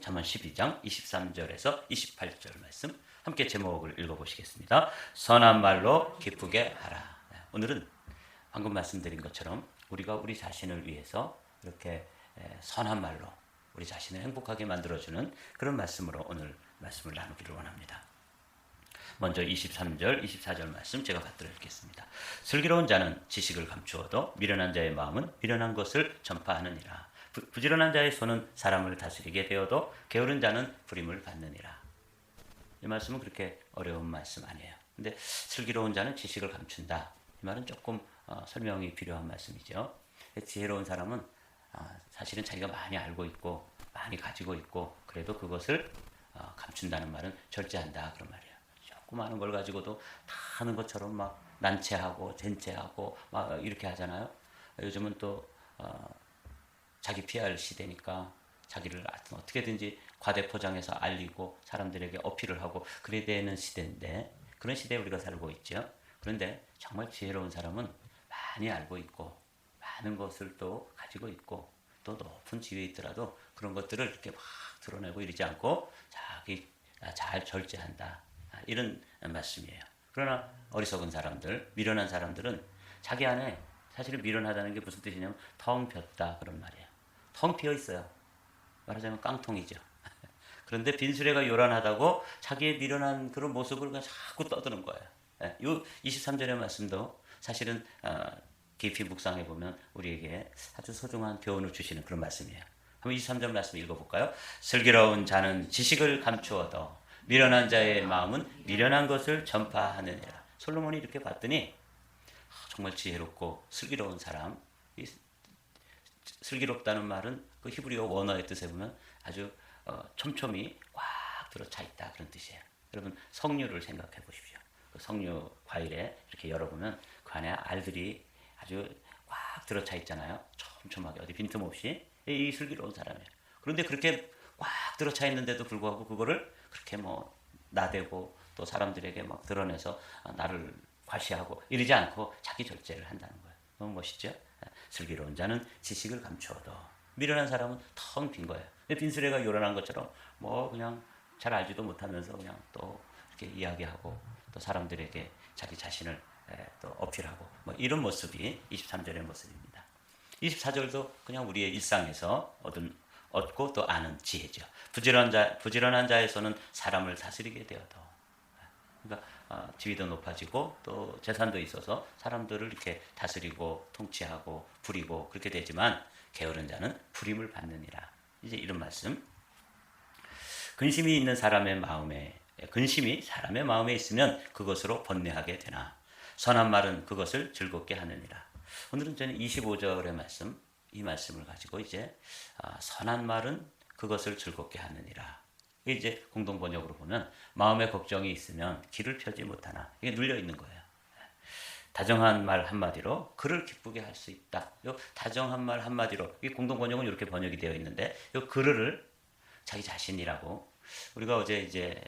잠언 12장 23절에서 28절 말씀 함께 제목을 읽어보시겠습니다. 선한 말로 기쁘게 하라. 오늘은 방금 말씀드린 것처럼 우리가 우리 자신을 위해서 이렇게 선한 말로 우리 자신을 행복하게 만들어주는 그런 말씀으로 오늘 말씀을 나누기를 원합니다. 먼저 23절, 24절 말씀 제가 받들어 읽겠습니다. 슬기로운 자는 지식을 감추어도 미련한 자의 마음은 미련한 것을 전파하느니라. 부지런한 자의 손은 사람을 다스리게 되어도 게으른 자는 부림을 받느니라. 이 말씀은 그렇게 어려운 말씀 아니에요. 근데 슬기로운 자는 지식을 감춘다. 이 말은 조금 설명이 필요한 말씀이죠. 지혜로운 사람은 사실은 자기가 많이 알고 있고 많이 가지고 있고 그래도 그것을 감춘다는 말은 절제한다 그런 말이에요. 조금 아는 걸 가지고도 다 아는 것처럼 막 난체하고 젠체하고 막 이렇게 하잖아요. 요즘은 또 자기 PR 시대니까 자기를 어떻게든지 과대포장해서 알리고 사람들에게 어필을 하고 그래야 되는 시대인데 그런 시대에 우리가 살고 있죠. 그런데 정말 지혜로운 사람은 많이 알고 있고 많은 것을 또 가지고 있고 또 높은 지위에 있더라도 그런 것들을 이렇게 막 드러내고 이러지 않고 자기 잘 절제한다. 이런 말씀이에요. 그러나 어리석은 사람들, 미련한 사람들은 자기 안에 사실은 미련하다는 게 무슨 뜻이냐면 텅 비었다 그런 말이에요. 텅 비어 있어요. 말하자면 깡통이죠. 그런데 빈수레가 요란하다고 자기의 미련한 그런 모습을 그냥 자꾸 떠드는 거예요. 이 23절의 말씀도 사실은 깊이 묵상해 보면 우리에게 아주 소중한 교훈을 주시는 그런 말씀이에요. 한번 23절 말씀 읽어볼까요? 슬기로운 자는 지식을 감추어도 미련한 자의 마음은 미련한 것을 전파하느니라. 솔로몬이 이렇게 봤더니 정말 지혜롭고 슬기로운 사람. 슬기롭다는 말은 그 히브리어 원어의 뜻에 보면 아주 촘촘히 꽉 들어차 있다 그런 뜻이에요. 여러분 석류를 생각해 보십시오. 그 석류 과일에 이렇게 열어보면 그 안에 알들이 아주 꽉 들어차 있잖아요. 촘촘하게 어디 빈틈없이 이 슬기로운 사람이에요. 그런데 그렇게 꽉 들어차 있는데도 불구하고 그거를 그렇게 뭐 나대고 또 사람들에게 막 드러내서 나를 과시하고 이러지 않고 자기 절제를 한다는 거예요. 너무 멋있죠? 슬기로운 자는 지식을 감추어도 미련한 사람은 텅 빈 거예요. 빈수레가 요란한 것처럼 뭐 그냥 잘 알지도 못하면서 그냥 또 이렇게 이야기하고 또 사람들에게 자기 자신을 또 어필하고 뭐 이런 모습이 23절의 모습입니다. 24절도 그냥 우리의 일상에서 얻고 또 아는 지혜죠. 부지런한 자의 손은 사람을 다스리게 되어도 그러니까 지위도 높아지고 또 재산도 있어서 사람들을 이렇게 다스리고 통치하고 부리고 그렇게 되지만 게으른 자는 부림을 받느니라. 이제 이런 말씀. 근심이 사람의 마음에 있으면 그것으로 번뇌하게 되나 선한 말은 그것을 즐겁게 하느니라. 오늘은 저는 25절의 말씀, 이 말씀을 가지고 이제 선한 말은 그것을 즐겁게 하느니라. 이게 이제 공동 번역으로 보면 마음에 걱정이 있으면 길을 펴지 못하나 이게 눌려 있는 거예요. 다정한 말 한마디로 그를 기쁘게 할 수 있다. 요 다정한 말 한마디로 이 공동 번역은 이렇게 번역이 되어 있는데 요 그를 자기 자신이라고 우리가 어제 이제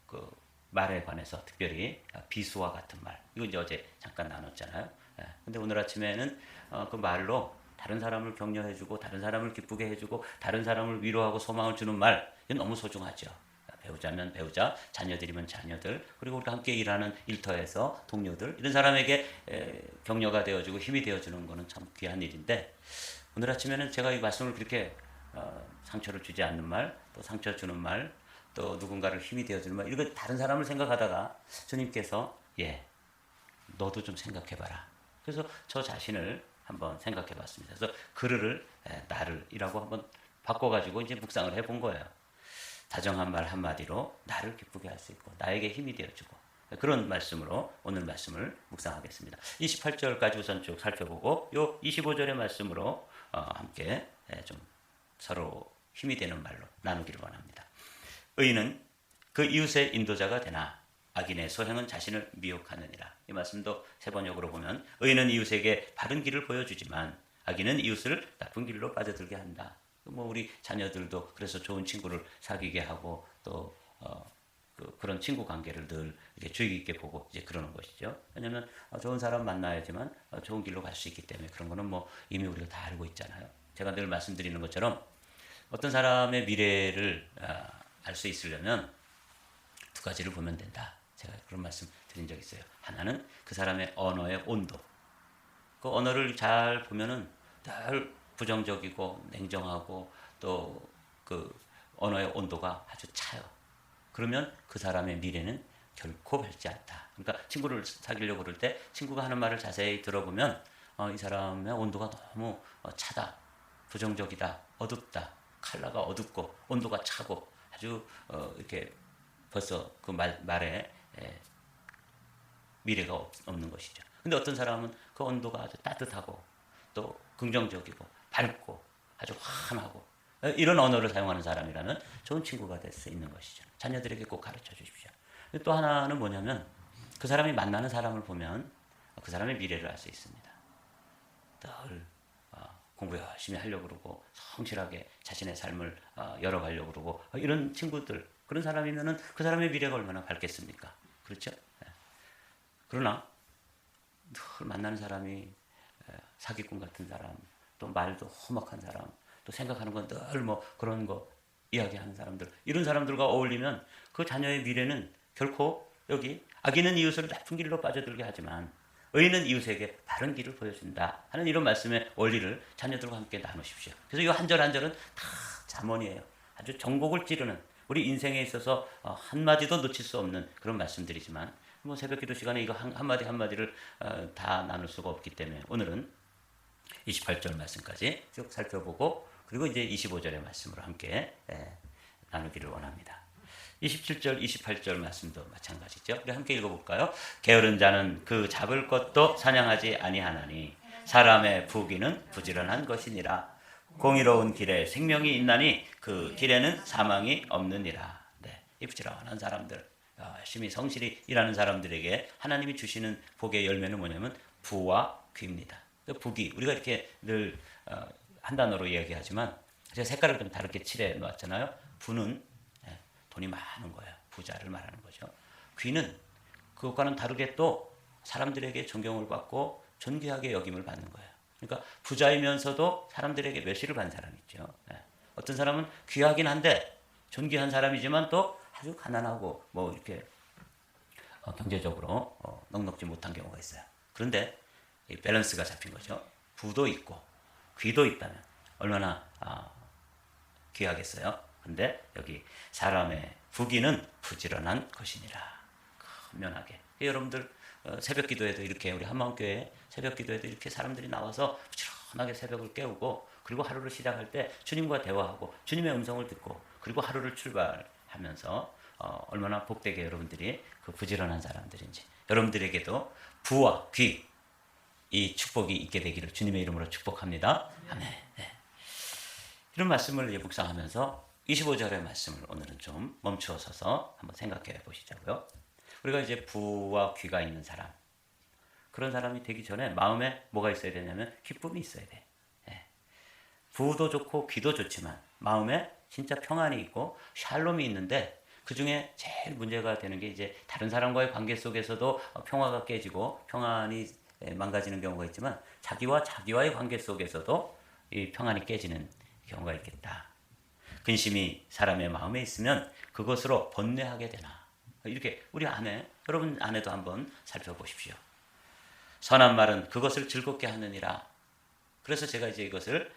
그 말에 관해서 특별히 비수와 같은 말 이거 이제 어제 잠깐 나눴잖아요. 근데 오늘 아침에는 그 말로 다른 사람을 격려해주고 다른 사람을 기쁘게 해주고 다른 사람을 위로하고 소망을 주는 말 이건 너무 소중하죠. 배우자면 배우자, 자녀들이면 자녀들 그리고 우리가 함께 일하는 일터에서 동료들 이런 사람에게 격려가 되어주고 힘이 되어주는 것은 참 귀한 일인데 오늘 아침에는 제가 이 말씀을 그렇게 상처를 주지 않는 말 또 상처 주는 말 또 누군가를 힘이 되어주는 말 이거 다른 사람을 생각하다가 주님께서 너도 좀 생각해봐라. 그래서 저 자신을 한번 생각해 봤습니다. 그래서 그를 나를 이라고 한번 바꿔가지고 이제 묵상을 해본 거예요. 다정한 말 한마디로 나를 기쁘게 할 수 있고 나에게 힘이 되어주고 그런 말씀으로 오늘 말씀을 묵상하겠습니다. 28절까지 우선 쭉 살펴보고 요 25절의 말씀으로 함께 좀 서로 힘이 되는 말로 나누기를 원합니다. 의인은 그 이웃의 인도자가 되나 악인의 소행은 자신을 미혹하느니라. 이 말씀도 세 번역으로 보면 의인은 이웃에게 바른 길을 보여주지만 악인은 이웃을 나쁜 길로 빠져들게 한다. 뭐 우리 자녀들도 그래서 좋은 친구를 사귀게 하고 또 그런 친구 관계를 늘 이렇게 주의 깊게 보고 이제 그러는 것이죠. 왜냐하면 좋은 사람 만나야지만 좋은 길로 갈 수 있기 때문에 그런 거는 뭐 이미 우리가 다 알고 있잖아요. 제가 늘 말씀드리는 것처럼 어떤 사람의 미래를 알 수 있으려면 두 가지를 보면 된다. 제가 그런 말씀 드린 적 있어요. 하나는 그 사람의 언어의 온도. 그 언어를 잘 보면은 늘 부정적이고 냉정하고 또 그 언어의 온도가 아주 차요. 그러면 그 사람의 미래는 결코 밝지 않다. 그러니까 친구를 사귀려고 그럴 때 친구가 하는 말을 자세히 들어보면 이 사람의 온도가 너무 차다, 부정적이다, 어둡다, 컬러가 어둡고 온도가 차고 아주 이렇게 벌써 그 말에 미래가 없는 것이죠. 근데 어떤 사람은 그 온도가 아주 따뜻하고 또 긍정적이고 밝고 아주 환하고 이런 언어를 사용하는 사람이라면 좋은 친구가 될 수 있는 것이죠. 자녀들에게 꼭 가르쳐 주십시오. 또 하나는 뭐냐면 그 사람이 만나는 사람을 보면 그 사람의 미래를 알 수 있습니다. 늘 공부 열심히 하려고 그러고 성실하게 자신의 삶을 열어가려고 그러고 이런 친구들, 그런 사람이면은 그 사람의 미래가 얼마나 밝겠습니까? 그렇죠? 그러나 늘 만나는 사람이 사기꾼 같은 사람, 또 말도 험악한 사람, 또 생각하는 건 늘 뭐 그런 거 이야기하는 사람들, 이런 사람들과 어울리면 그 자녀의 미래는 결코 여기 악인은 이웃을 나쁜 길로 빠져들게 하지만 의인은 이웃에게 바른 길을 보여준다 하는 이런 말씀의 원리를 자녀들과 함께 나누십시오. 그래서 이 한 절 한 절은 다 잠언이에요. 아주 전곡을 찌르는, 우리 인생에 있어서 한마디도 놓칠 수 없는 그런 말씀들이지만 뭐 새벽 기도 시간에 이거 한마디 한마디를 다 나눌 수가 없기 때문에 오늘은 28절 말씀까지 쭉 살펴보고 그리고 이제 25절의 말씀으로 함께 나누기를 원합니다. 27절, 28절 말씀도 마찬가지죠. 우리 함께 읽어볼까요? 게으른 자는 그 잡을 것도 사냥하지 아니하나니 사람의 부귀는 부지런한 것이니라. 공의로운 길에 생명이 있나니 그 길에는 사망이 없느니라. 이 부지런한 사람들, 열심히 성실히 일하는 사람들에게 하나님이 주시는 복의 열매는 뭐냐면 부와 귀입니다. 부귀, 우리가 이렇게 늘 한 단어로 이야기하지만 제가 색깔을 좀 다르게 칠해 놓았잖아요. 부는 돈이 많은 거예요. 부자를 말하는 거죠. 귀는 그것과는 다르게 또 사람들에게 존경을 받고 존귀하게 여김을 받는 거예요. 그러니까 부자이면서도 사람들에게 멸시를 받는 사람이 있죠. 어떤 사람은 귀하긴 한데 존귀한 사람이지만 또 아주 가난하고 뭐 이렇게 경제적으로 넉넉지 못한 경우가 있어요. 그런데 이 밸런스가 잡힌 거죠. 부도 있고 귀도 있다면 얼마나 귀하겠어요. 근데 여기 사람의 부귀는 부지런한 것이니라. 면하게. 여러분들 새벽 기도에도 이렇게 우리 한마음교회 새벽 기도에도 이렇게 사람들이 나와서 부지런하게 새벽을 깨우고 그리고 하루를 시작할 때 주님과 대화하고 주님의 음성을 듣고 그리고 하루를 출발하면서 얼마나 복되게 여러분들이 그 부지런한 사람들인지 여러분들에게도 부와 귀 이 축복이 있게 되기를 주님의 이름으로 축복합니다. 아멘. 이런 말씀을 묵상하면서 25절의 말씀을 오늘은 좀 멈추어 서서 한번 생각해 보시자고요. 우리가 이제 부와 귀가 있는 사람, 그런 사람이 되기 전에 마음에 뭐가 있어야 되냐면 기쁨이 있어야 돼. 부도 좋고 귀도 좋지만 마음에 진짜 평안이 있고 샬롬이 있는데 그 중에 제일 문제가 되는 게 이제 다른 사람과의 관계 속에서도 평화가 깨지고 평안이 망가지는 경우가 있지만 자기와의 관계 속에서도 이 평안이 깨지는 경우가 있겠다. 근심이 사람의 마음에 있으면 그것으로 번뇌하게 되나. 이렇게 우리 안에, 여러분 안에도 한번 살펴보십시오. 선한 말은 그것을 즐겁게 하느니라. 그래서 제가 이제 이것을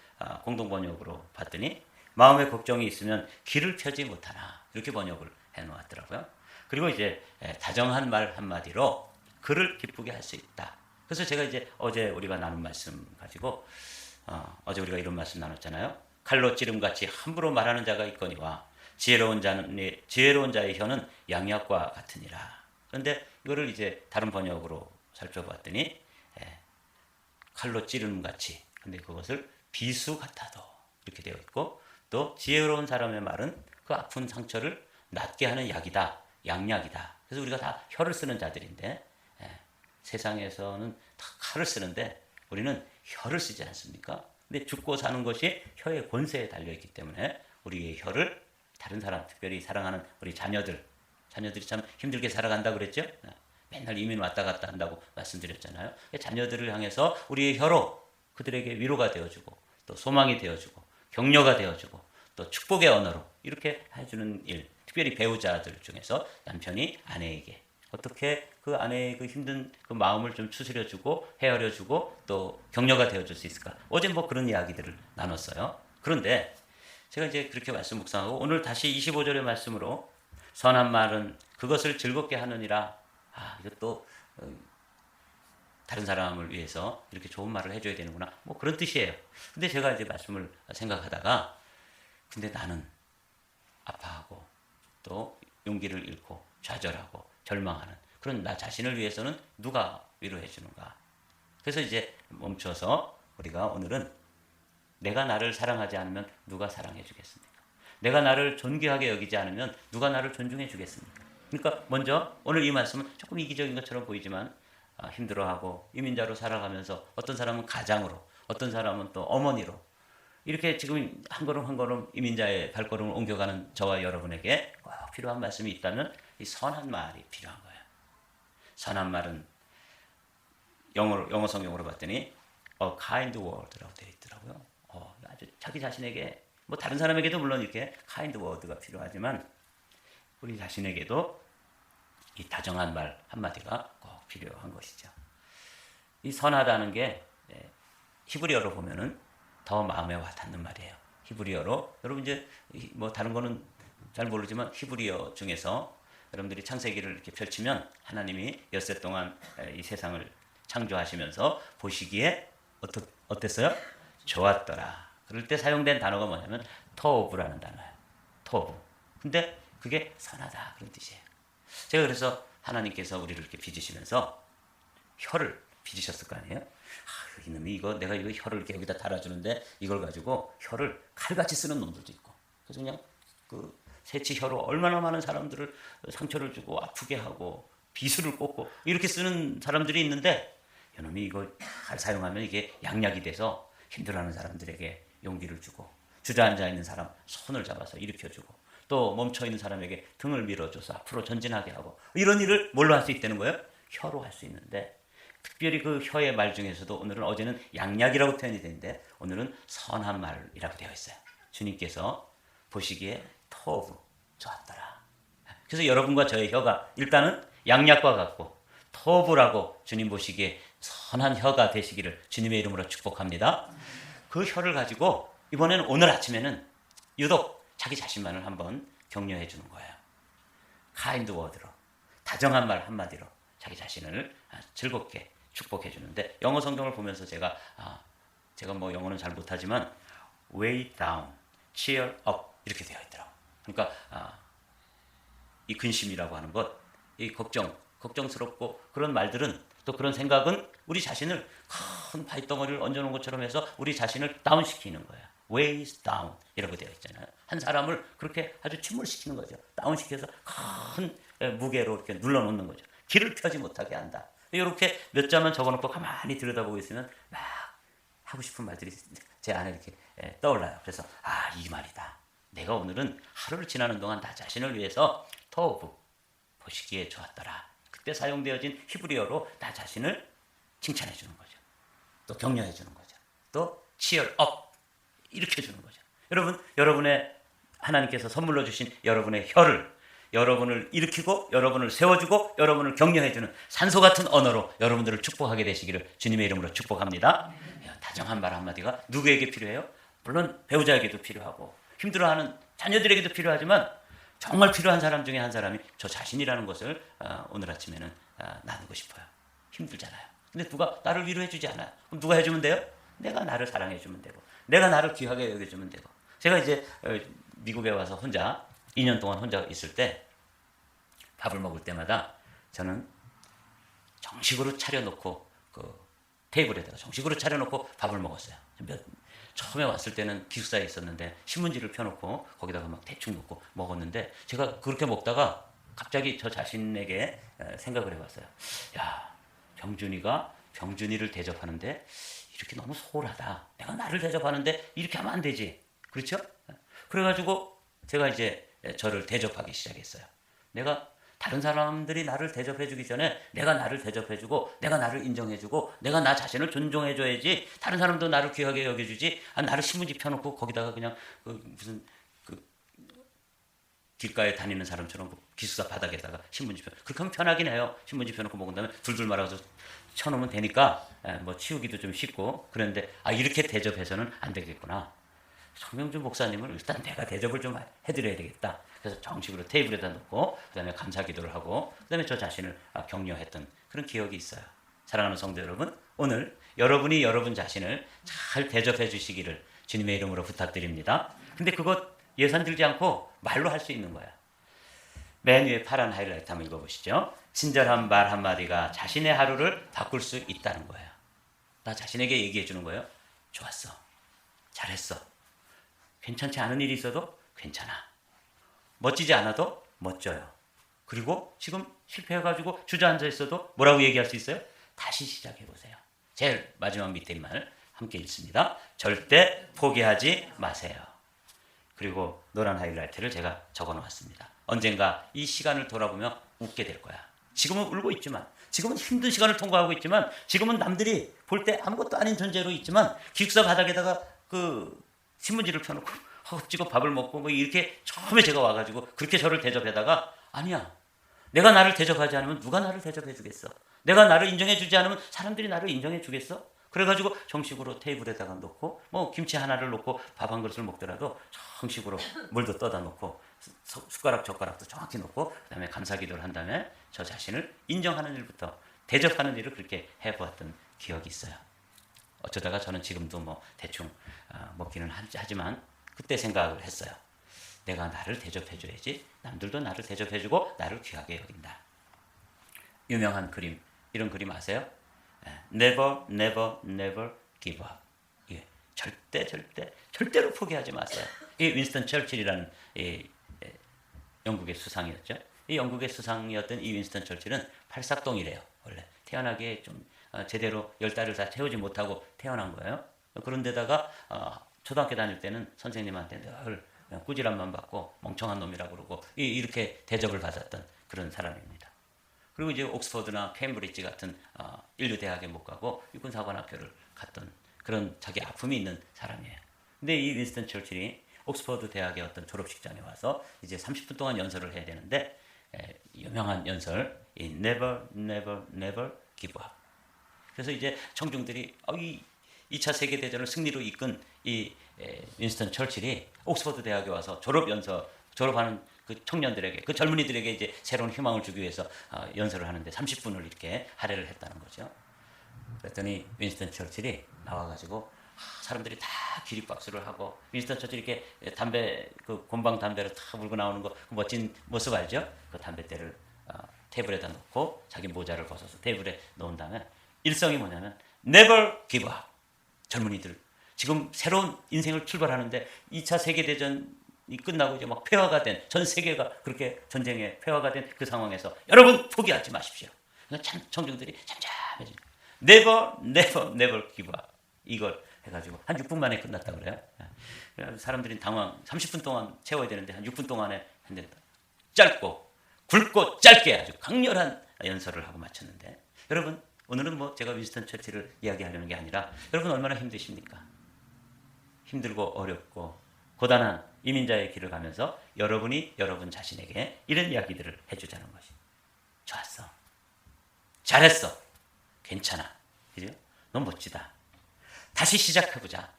공동번역으로 봤더니 마음에 걱정이 있으면 길을 펴지 못하나. 이렇게 번역을 해놓았더라고요. 그리고 이제 다정한 말 한마디로 그를 기쁘게 할 수 있다. 그래서 제가 이제 어제 우리가 나눈 말씀 가지고 어제 우리가 이런 말씀 나눴잖아요. 칼로 찌름같이 함부로 말하는 자가 있거니와 지혜로운 자의 혀는 양약과 같으니라. 그런데 이거를 이제 다른 번역으로 살펴봤더니 칼로 찌름같이, 근데 그것을 비수 같아도 이렇게 되어 있고, 또 지혜로운 사람의 말은 그 아픈 상처를 낫게 하는 약이다, 양약이다. 그래서 우리가 다 혀를 쓰는 자들인데 세상에서는 다 칼을 쓰는데 우리는 혀를 쓰지 않습니까? 근데 죽고 사는 것이 혀의 권세에 달려있기 때문에 우리의 혀를 다른 사람, 특별히 사랑하는 우리 자녀들이 참 힘들게 살아간다 그랬죠? 맨날 이민 왔다 갔다 한다고 말씀드렸잖아요. 자녀들을 향해서 우리의 혀로 그들에게 위로가 되어주고 또 소망이 되어주고 격려가 되어주고 또 축복의 언어로 이렇게 해주는 일, 특별히 배우자들 중에서 남편이 아내에게 어떻게 그 아내의 그 힘든 그 마음을 좀 추스려주고 헤아려주고 또 격려가 되어줄 수 있을까? 어제 뭐 그런 이야기들을 나눴어요. 그런데 제가 이제 그렇게 말씀 묵상하고 오늘 다시 25절의 말씀으로 선한 말은 그것을 즐겁게 하느니라. 이것도 다른 사람을 위해서 이렇게 좋은 말을 해줘야 되는구나. 뭐 그런 뜻이에요. 근데 제가 이제 말씀을 생각하다가 근데 나는 아파하고 또 용기를 잃고 좌절하고 절망하는 그런 나 자신을 위해서는 누가 위로해 주는가. 그래서 이제 멈춰서 우리가 오늘은 내가 나를 사랑하지 않으면 누가 사랑해 주겠습니까? 내가 나를 존귀하게 여기지 않으면 누가 나를 존중해 주겠습니까? 그러니까 먼저 오늘 이 말씀은 조금 이기적인 것처럼 보이지만 힘들어하고 이민자로 살아가면서 어떤 사람은 가장으로 어떤 사람은 또 어머니로 이렇게 지금 한 걸음 한 걸음 이민자의 발걸음을 옮겨가는 저와 여러분에게 꼭 필요한 말씀이 있다면 이 선한 말이 필요한 거예요. 선한 말은 영어 성경으로 봤더니 a kind word라고 되어 있더라고요. 아주 자기 자신에게 뭐 다른 사람에게도 물론 이렇게 kind word가 필요하지만 우리 자신에게도 이 다정한 말 한마디가 꼭 필요한 것이죠. 이 선하다는 게 히브리어로 보면은 더 마음에 와닿는 말이에요. 히브리어로 여러분 이제 뭐 다른 거는 잘 모르지만 히브리어 중에서 여러분들이 창세기를 이렇게 펼치면 하나님이 엿새 동안 이 세상을 창조하시면서 보시기에 어땠어요? 좋았더라. 그럴 때 사용된 단어가 뭐냐면 토브라는 단어예요. 토브. 근데 그게 선하다 그런 뜻이에요. 제가 그래서 하나님께서 우리를 이렇게 빚으시면서 혀를 빚으셨을 거 아니에요? 이놈이 이거 내가 이거 혀를 이렇게 여기다 달아주는데 이걸 가지고 혀를 칼같이 쓰는 놈들도 있고 그래서 그냥 그 새치 혀로 얼마나 많은 사람들을 상처를 주고 아프게 하고 비수를 꽂고 이렇게 쓰는 사람들이 있는데 이놈이 이거 잘 사용하면 이게 양약이 돼서 힘들어하는 사람들에게 용기를 주고 주저앉아 있는 사람 손을 잡아서 일으켜주고 또 멈춰있는 사람에게 등을 밀어줘서 앞으로 전진하게 하고 이런 일을 뭘로 할 수 있다는 거예요? 혀로 할 수 있는데 특별히 그 혀의 말 중에서도 오늘은 어제는 양약이라고 표현이 되는데 오늘은 선한 말이라고 되어 있어요. 주님께서 보시기에 토브 좋았더라. 그래서 여러분과 저의 혀가 일단은 양약과 같고 토브라고 주님 보시기에 선한 혀가 되시기를 주님의 이름으로 축복합니다. 그 혀를 가지고 이번에는 오늘 아침에는 유독 자기 자신만을 한번 격려해 주는 거예요. 카인드 워드로 다정한 말 한마디로 자기 자신을 즐겁게 축복해 주는데 영어 성경을 보면서 제가 뭐 영어는 잘 못하지만 weigh down, cheer up 이렇게 되어 있더라고요. 그러니까 이 근심이라고 하는 것, 이 걱정스럽고 그런 말들은 또 그런 생각은 우리 자신을 큰 바위덩어리를 얹어놓은 것처럼 해서 우리 자신을 다운시키는 거예요. weighs down 이라고 되어 있잖아요. 한 사람을 그렇게 아주 침몰시키는 거죠. 다운시켜서 큰 무게로 이렇게 눌러놓는 거죠. 길을 펴지 못하게 한다. 이렇게 몇 자만 적어놓고 가만히 들여다보고 있으면 막 하고 싶은 말들이 제 안에 이렇게 떠올라요. 그래서 이 말이다. 내가 오늘은 하루를 지나는 동안 나 자신을 위해서 토브 보시기에 좋았더라. 그때 사용되어진 히브리어로 나 자신을 칭찬해 주는 거죠. 또 격려해 주는 거죠. 또 cheer up 일으켜 주는 거죠. 여러분, 여러분의 하나님께서 선물로 주신 여러분의 혀를 여러분을 일으키고 여러분을 세워주고 여러분을 격려해주는 산소 같은 언어로 여러분들을 축복하게 되시기를 주님의 이름으로 축복합니다. 다정한 말 한마디가 누구에게 필요해요? 물론 배우자에게도 필요하고 힘들어하는 자녀들에게도 필요하지만 정말 필요한 사람 중에 한 사람이 저 자신이라는 것을 오늘 아침에는 나누고 싶어요. 힘들잖아요. 근데 누가 나를 위로해주지 않아요. 그럼 누가 해주면 돼요? 내가 나를 사랑해주면 되고 내가 나를 귀하게 여겨주면 되고 제가 이제 미국에 와서 혼자 2년 동안 혼자 있을 때 밥을 먹을 때마다 저는 정식으로 차려놓고 그 테이블에다가 정식으로 차려놓고 밥을 먹었어요. 처음에 왔을 때는 기숙사에 있었는데 신문지를 펴놓고 거기다가 막 대충 넣고 먹었는데 제가 그렇게 먹다가 갑자기 저 자신에게 생각을 해봤어요. 야, 병준이가 병준이를 대접하는데 이렇게 너무 소홀하다. 내가 나를 대접하는데 이렇게 하면 안 되지. 그렇죠? 그래가지고 제가 이제 저를 대접하기 시작했어요. 내가 다른 사람들이 나를 대접해주기 전에 내가 나를 대접해주고 내가 나를 인정해주고 내가 나 자신을 존중해줘야지 다른 사람도 나를 귀하게 여겨주지 나를 신문지 펴놓고 거기다가 그냥 무슨 길가에 다니는 사람처럼 기숙사 바닥에다가 신문지 펴. 그렇게 하면 편하긴 해요. 신문지 펴놓고 먹은 다음에 둘둘 말아서 쳐놓으면 되니까 뭐 치우기도 좀 쉽고. 그런데 이렇게 대접해서는 안 되겠구나. 성명준 목사님을 일단 내가 대접을 좀 해드려야 되겠다. 그래서 정식으로 테이블에다 놓고 그다음에 감사기도를 하고 그다음에 저 자신을 격려했던 그런 기억이 있어요. 사랑하는 성도 여러분, 오늘 여러분이 여러분 자신을 잘 대접해 주시기를 주님의 이름으로 부탁드립니다. 근데 그것 예산 들지 않고 말로 할 수 있는 거야. 맨 위에 파란 하이라이트 한번 읽어보시죠. 친절한 말 한마디가 자신의 하루를 바꿀 수 있다는 거예요. 나 자신에게 얘기해 주는 거예요. 좋았어. 잘했어. 괜찮지 않은 일이 있어도 괜찮아. 멋지지 않아도 멋져요. 그리고 지금 실패해가지고 주저앉아 있어도 뭐라고 얘기할 수 있어요? 다시 시작해보세요. 제일 마지막 밑에 말 함께 읽습니다. 절대 포기하지 마세요. 그리고 노란 하이라이트를 제가 적어놓았습니다. 언젠가 이 시간을 돌아보며 웃게 될 거야. 지금은 울고 있지만, 지금은 힘든 시간을 통과하고 있지만, 지금은 남들이 볼 때 아무것도 아닌 존재로 있지만 기숙사 바닥에다가 신문지를 펴놓고 허겁지겁 밥을 먹고 뭐 이렇게 처음에 제가 와가지고 그렇게 저를 대접하다가 아니야. 내가 나를 대접하지 않으면 누가 나를 대접해 주겠어? 내가 나를 인정해 주지 않으면 사람들이 나를 인정해 주겠어? 그래가지고 정식으로 테이블에다가 놓고 뭐 김치 하나를 놓고 밥 한 그릇을 먹더라도 정식으로 물도 떠다 놓고 숟가락 젓가락도 정확히 놓고 그다음에 감사기도를 한 다음에 저 자신을 인정하는 일부터 대접하는 일을 그렇게 해보았던 기억이 있어요. 어쩌다가 저는 지금도 뭐 대충 먹기는 하지만 그때 생각을 했어요. 내가 나를 대접해줘야지 남들도 나를 대접해주고 나를 귀하게 여긴다. 유명한 그림, 이런 그림 아세요? Never, never, never give up. 예, 절대로 포기하지 마세요. 이 윈스턴 철칠이라는 영국의 수상이었죠. 이 영국의 수상이었던 이 윈스턴 철칠은 팔삭동이래요. 원래 태어나기에 좀 제대로 10달을 다 채우지 못하고 태어난 거예요. 그런데다가 초등학교 다닐 때는 선생님한테 늘 꾸지람만 받고 멍청한 놈이라고 그러고 이렇게 대접을 받았던 그런 사람입니다. 그리고 이제 옥스퍼드나 케임브리지 같은 인류 대학에 못 가고 육군사관학교를 갔던 그런 자기 아픔이 있는 사람이에요. 근데 이 윈스턴 철칠이 옥스퍼드 대학의 어떤 졸업식장에 와서 이제 30분 동안 연설을 해야 되는데 유명한 연설, 이 Never, never, never give up. 그래서 이제 청중들이 이 2차 세계대전을 승리로 이끈 이 윈스턴 철칠이 옥스퍼드 대학에 와서 졸업하는 그 청년들에게, 그 젊은이들에게 이제 새로운 희망을 주기 위해서 연설을 하는데 30분을 이렇게 할애를 했다는 거죠. 그랬더니 윈스턴 철칠이 나와가지고 사람들이 다 기립박수를 하고 윈스턴 철칠이 이렇게 담배, 그 곤방 담배를 탁 물고 나오는 거, 그 멋진 모습 알죠? 그 담뱃대를 테이블에다 놓고 자기 모자를 벗어서 테이블에 놓은 다음에 일성이 뭐냐면 Never give up. 젊은이들 지금 새로운 인생을 출발하는데 2차 세계대전이 끝나고 이제 막 폐허가 된, 전 세계가 그렇게 전쟁에 폐허가 된 그 상황에서 여러분 포기하지 마십시오. 청중들이 잠잠해지. Never, never, never give up. 이걸 해가지고 한 6분 만에 끝났다 그래요. 사람들이 당황. 30분 동안 채워야 되는데 한 6분 동안에 했는데 짧고 굵고 짧게 아주 강렬한 연설을 하고 마쳤는데, 여러분 오늘은 뭐 제가 윈스턴 철칠을 이야기하려는 게 아니라 여러분 얼마나 힘드십니까? 힘들고 어렵고 고단한 이민자의 길을 가면서 여러분이 여러분 자신에게 이런 이야기들을 해주자는 것이, 좋았어, 잘했어, 괜찮아, 그죠? 넌 멋지다, 다시 시작해보자,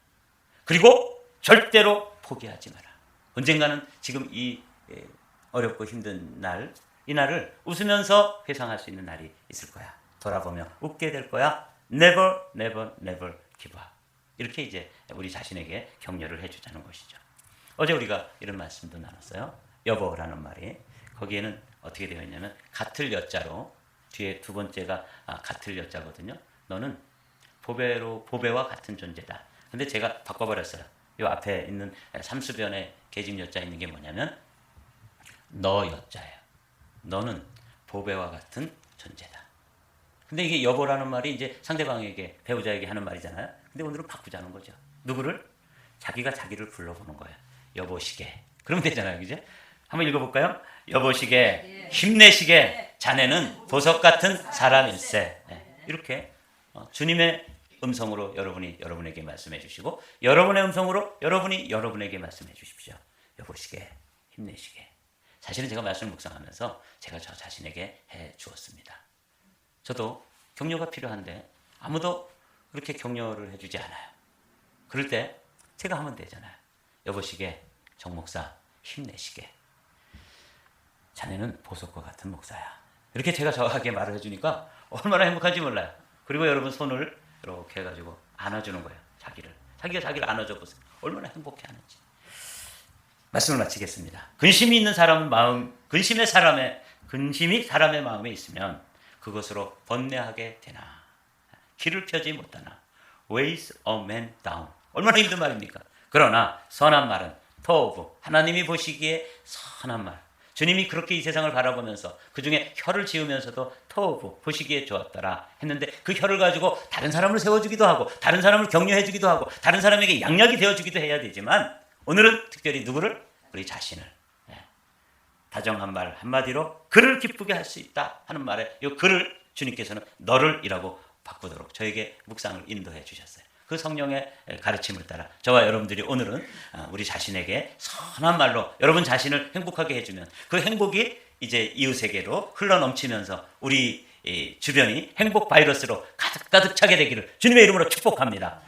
그리고 절대로 포기하지 마라. 언젠가는 지금 이 어렵고 힘든 날, 이 날을 웃으면서 회상할 수 있는 날이 있을 거야. 돌아보며 웃게 될 거야. Never, never, never give up. 이렇게 이제 우리 자신에게 격려를 해주자는 것이죠. 어제 우리가 이런 말씀도 나눴어요. 여보라는 말이, 거기에는 어떻게 되어 있냐면 같을 여자로, 뒤에 두 번째가 같을 여자거든요. 너는 보배와 같은 존재다. 근데 제가 바꿔버렸어요. 이 앞에 있는 삼수변에 계집 여자 있는 게 뭐냐면 너 여자예요. 너는 보배와 같은 존재다. 근데 이게 여보라는 말이 이제 상대방에게, 배우자에게 하는 말이잖아요. 근데 오늘은 바꾸자는 거죠. 누구를? 자기가 자기를 불러보는 거예요. 여보시게. 그러면 되잖아요. 그죠? 한번 읽어볼까요? 여보시게, 힘내시게, 자네는 보석 같은 사람일세. 이렇게 주님의 음성으로 여러분이 여러분에게 말씀해 주시고, 여러분의 음성으로 여러분이 여러분에게 말씀해 주십시오. 여보시게, 힘내시게. 사실은 제가 말씀을 묵상하면서 제가 저 자신에게 해 주었습니다. 저도 격려가 필요한데 아무도 그렇게 격려를 해주지 않아요. 그럴 때 제가 하면 되잖아요. 여보시게, 정 목사 힘내시게. 자네는 보석과 같은 목사야. 이렇게 제가 저하게 말을 해주니까 얼마나 행복한지 몰라요. 그리고 여러분 손을 이렇게 해가지고 안아주는 거예요. 자기가 자기를 안아줘 보세요. 얼마나 행복해하는지. 말씀을 마치겠습니다. 근심이 있는 사람 마음, 근심이 사람의 마음에 있으면 그것으로 번뇌하게 되나, 길을 펴지 못하나, weighs a man down. 얼마나 힘든 말입니까? 그러나 선한 말은 토브, 하나님이 보시기에 선한 말. 주님이 그렇게 이 세상을 바라보면서 그 중에 혀를 지으면서도 토브, 보시기에 좋았더라 했는데 그 혀를 가지고 다른 사람을 세워주기도 하고 다른 사람을 격려해주기도 하고 다른 사람에게 양약이 되어주기도 해야 되지만 오늘은 특별히 누구를? 우리 자신을. 다정한 말 한마디로 그를 기쁘게 할 수 있다 하는 말에 이 그를 주님께서는 너를이라고 바꾸도록 저에게 묵상을 인도해 주셨어요. 그 성령의 가르침을 따라 저와 여러분들이 오늘은 우리 자신에게 선한 말로 여러분 자신을 행복하게 해주면 그 행복이 이제 이웃에게로 흘러넘치면서 우리 주변이 행복 바이러스로 가득 차게 되기를 주님의 이름으로 축복합니다.